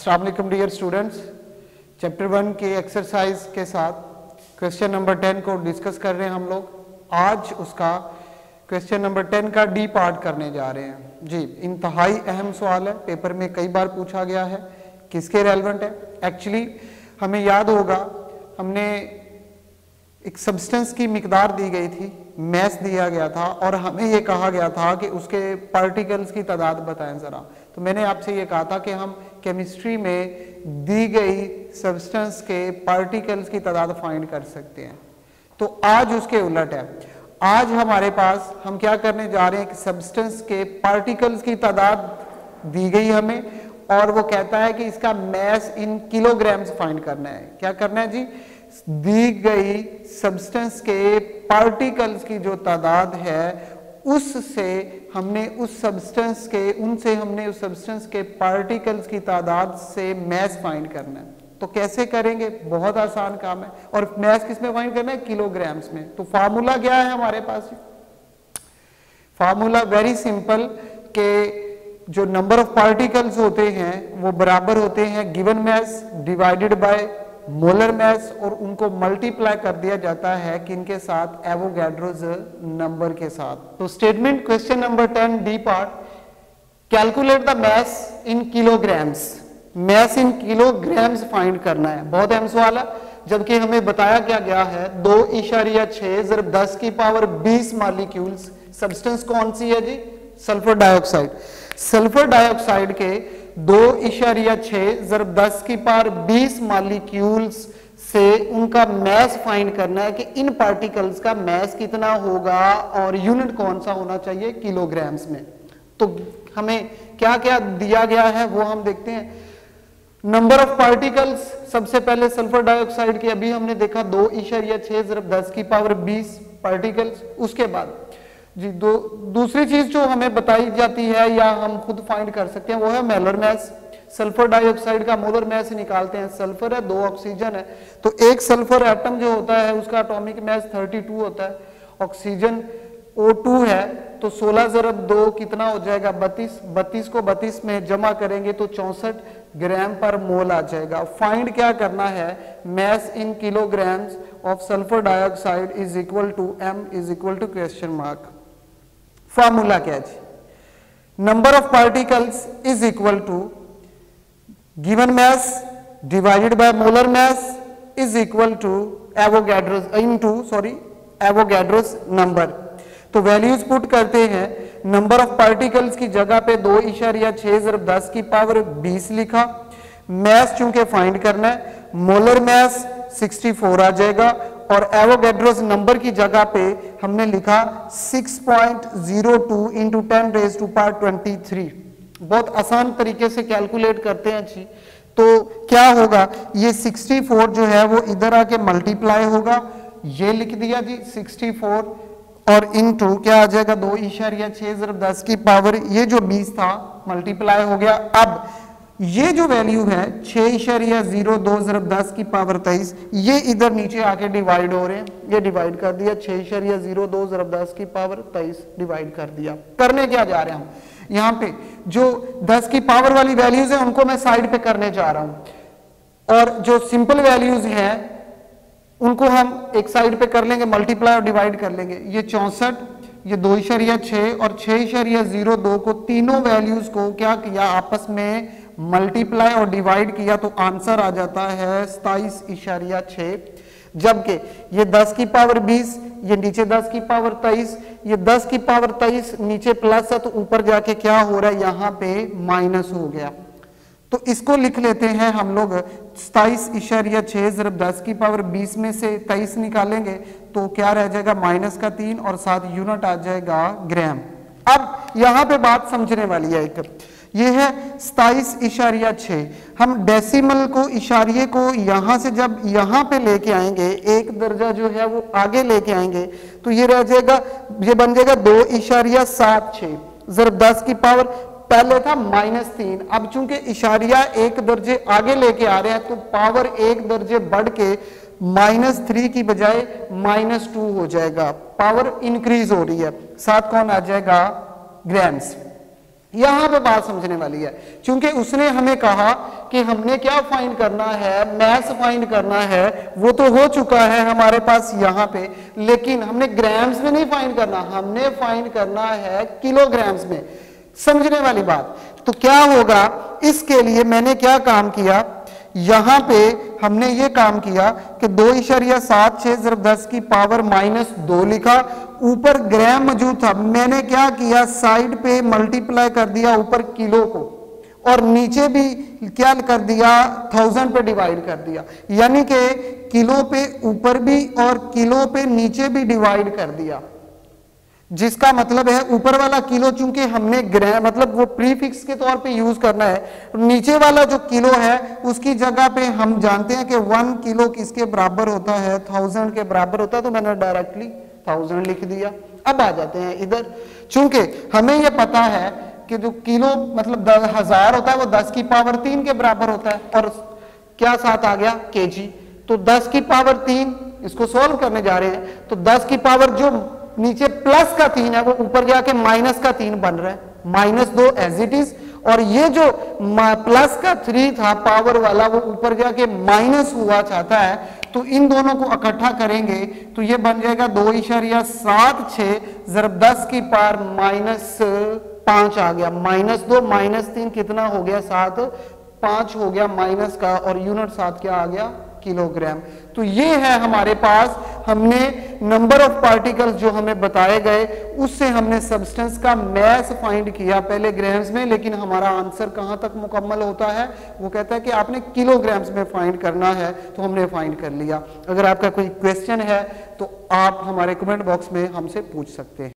अस्सलाम वालेकुम dear students, chapter 1 के एक्सरसाइज के साथ क्वेश्चन नंबर 10 को डिस्कस कर रहे हैं हम लोग। आज उसका क्वेश्चन नंबर 10 का डी पार्ट करने जा रहे हैं जी। इंतहाई अहम सवाल है, पेपर में कई बार पूछा गया है, किसके रेलेवेंट है। एक्चुअली हमें याद होगा, हमने एक सब्सटेंस की मिकदार दी गई थी, मैस दिया गया था और हमें ये कहा गया था कि उसके पार्टिकल्स की तादाद बताएं ज़रा। तो मैंने आपसे ये कहा था कि हम केमिस्ट्री में दी गई सब्सटेंस के पार्टिकल्स की तादाद फाइंड कर सकते हैं। तो आज उसके उलट है, आज हमारे पास हम क्या करने जा रहे हैं कि सब्सटेंस के पार्टिकल्स की तादाद दी गई हमें और वो कहता है कि इसका मैस इन किलोग्राम्स फाइंड करना है। क्या करना है जी? दी गई सब्सटेंस के पार्टिकल्स की जो तादाद है उससे हमने उस सब्सटेंस के पार्टिकल्स की तादाद से मैस फाइंड करना है। तो कैसे करेंगे? बहुत आसान काम है। और मैस किस में फाइंड करना है? किलोग्राम्स में। तो फार्मूला क्या है हमारे पास? फार्मूला वेरी सिंपल के जो नंबर ऑफ पार्टिकल्स होते हैं वो बराबर होते हैं given mass divided by molar mess और उनको मल्टीप्लाई कर दिया जाता है किनके साथ? एवोगैड्रोस नंबर के साथ। तो statement question number 10 D part, calculate the mass in kilograms. Mass in kilograms find करना है। बहुत अहम सवाल है, जबकि हमें बताया क्या गया है 2.6 × 10 की पावर 20 मॉलिक्यूल्स। सब्सटेंस कौन सी है जी? Sulphur dioxide. सल्फर डाइऑक्साइड के 2.6 × 10 की पावर 20 मॉलिक्यूल्स से उनका मैस फाइंड करना है कि इन पार्टिकल्स का मैस कितना होगा और यूनिट कौन सा होना चाहिए? किलोग्राम्स में। तो हमें क्या क्या दिया गया है वो हम देखते हैं। नंबर ऑफ पार्टिकल्स, सबसे पहले सल्फर डाइऑक्साइड के अभी हमने देखा 2.6 × 10 की पावर 20 पार्टिकल्स। उसके बाद जी दूसरी चीज जो हमें बताई जाती है या हम खुद फाइंड कर सकते हैं वो है मोलर मैस। सल्फर डाइऑक्साइड का मोलर मैस निकालते हैं। सल्फर है, 2 ऑक्सीजन है, तो एक सल्फर एटम जो होता है उसका एटॉमिक मैस 32 होता है। ऑक्सीजन O2 है तो 16 × 2 कितना हो जाएगा? 32। 32 को 32 में जमा करेंगे तो 64 ग्राम पर मोल आ जाएगा। फाइंड क्या करना है? Mass in kilograms of sulphur dioxide is equal to m is equal to question mark. Formula क्या जी? Number of particles is equal to given mass divided by molar mass is equal to Avogadro's number. तो values put करते हैं। Number of particles की जगह पे 2.6 × 10 की power 20 लिखा। मैस चूंकि फाइंड करना है, मोलर मैस 64 आ जाएगा और एवोगैड्रोस नंबर की जगह पे हमने लिखा 6.02 × 10⁻23। बहुत आसान तरीके से कैलकुलेट करते हैं जी। तो क्या होगा? ये 64 जो है वो इधर आके मल्टीप्लाई होगा, ये लिख दिया जी 64 और इनटू क्या आ जाएगा 2.6 × 10 की पावर, ये जो 20 था मल्टीप्लाई हो गया। अब ये जो वैल्यू है 6.02 × 10 की पावर 23, ये इधर नीचे आके डिवाइड हो रहे हैं, ये डिवाइड कर दिया 6.02 × 10 की पावर 23 डिवाइड कर दिया। करने क्या जा रहे हैं हम? यहाँ पे जो 10 की पावर वाली वैल्यूज है उनको मैं साइड पे करने जा रहा हूं और जो सिंपल वैल्यूज हैं उनको हम एक साइड पे कर लेंगे, मल्टीप्लाई और डिवाइड कर लेंगे। ये 64, ये 2.6 और 6.02 को तीनों वैल्यूज को क्या किया? आपस में मल्टीप्लाई और डिवाइड किया तो आंसर आ जाता है 27.6। जबकि ये 10 की पावर 20, ये नीचे 10 की पावर 23, ये 10 की पावर 23 नीचे प्लस है तो ऊपर जाके क्या हो रहा है? यहाँ पे माइनस हो गया। तो इसको लिख लेते हैं हम लोग 27.6 × 10 की पावर 20 में से 23 निकालेंगे तो क्या रह जाएगा? -3 और साथ यूनिट आ जाएगा ग्राम। अब यहाँ पे बात समझने वाली है एक, ये है 27.6। हम डेसिमल को, इशारिये को यहां से जब यहां पे लेके आएंगे, एक दर्जा जो है वो आगे लेके आएंगे तो ये रह जाएगा, ये बन जाएगा 2.76 × 10 की पावर, पहले था -3। अब चूंकि इशारिया एक दर्जे आगे लेके आ रहे हैं तो पावर एक दर्जे बढ़ के -3 की बजाय -2 हो जाएगा। पावर इंक्रीज हो रही है, साथ कौन आ जाएगा? ग्राम्स। यहां पे बात समझने वाली है, क्योंकि उसने हमें कहा कि हमने क्या फाइंड करना है, मैस फाइंड करना है, वो तो हो चुका है हमारे पास यहां पे, लेकिन हमने ग्राम्स में नहीं फाइंड करना, हमने फाइंड करना है किलोग्राम्स में। समझने वाली बात। तो क्या होगा, इसके लिए मैंने क्या काम किया, यहां पे हमने ये काम किया कि 2.76 की पावर -2 लिखा, ऊपर ग्राम मौजूद था, मैंने क्या किया साइड पे मल्टीप्लाई कर दिया ऊपर किलो को, और नीचे भी क्या कर दिया 1000 पे डिवाइड कर दिया, यानी कि किलो पे ऊपर भी और किलो पे नीचे भी डिवाइड कर दिया, जिसका मतलब है ऊपर वाला किलो चूंकि हमने ग्राम मतलब वो प्रीफिक्स के तौर पे यूज करना है, नीचे वाला जो किलो है उसकी जगह पे हम जानते हैं कि 1 किलो किसके बराबर होता है, 1000 के बराबर होता है, तो मैंने डायरेक्टली 1000 लिख दिया। अब आ जाते हैं इधर, चूंकि हमें यह पता है कि जो किलो मतलब 1000 होता है वो 10 की पावर 3 के बराबर होता है, और क्या साथ आ गया केजी, तो 10 की पावर 3 इसको सोल्व करने जा रहे हैं, तो 10 की पावर जो नीचे प्लस का 3 है वो ऊपर जाके माइनस का 3 बन रहा है, -2 एज इट इज, और ये जो प्लस का 3 था पावर वाला वो ऊपर जाके माइनस हुआ चाहता है, तो इन दोनों को इकट्ठा करेंगे तो ये बन जाएगा 2.76 ज़रब 10 की पावर -5 आ गया, -2 -3 कितना हो गया 7, 5 हो गया माइनस का, और यूनिट साथ क्या आ गया किलोग्राम। तो ये है हमारे पास, हमने नंबर ऑफ पार्टिकल्स जो हमें बताए गए उससे हमने सब्सटेंस का मैस फाइंड किया पहले ग्राम्स में, लेकिन हमारा आंसर कहां तक मुकम्मल होता है, वो कहता है कि आपने किलोग्राम्स में फाइंड करना है, तो हमने फाइंड कर लिया। अगर आपका कोई क्वेश्चन है तो आप हमारे कमेंट बॉक्स में हमसे पूछ सकते हैं।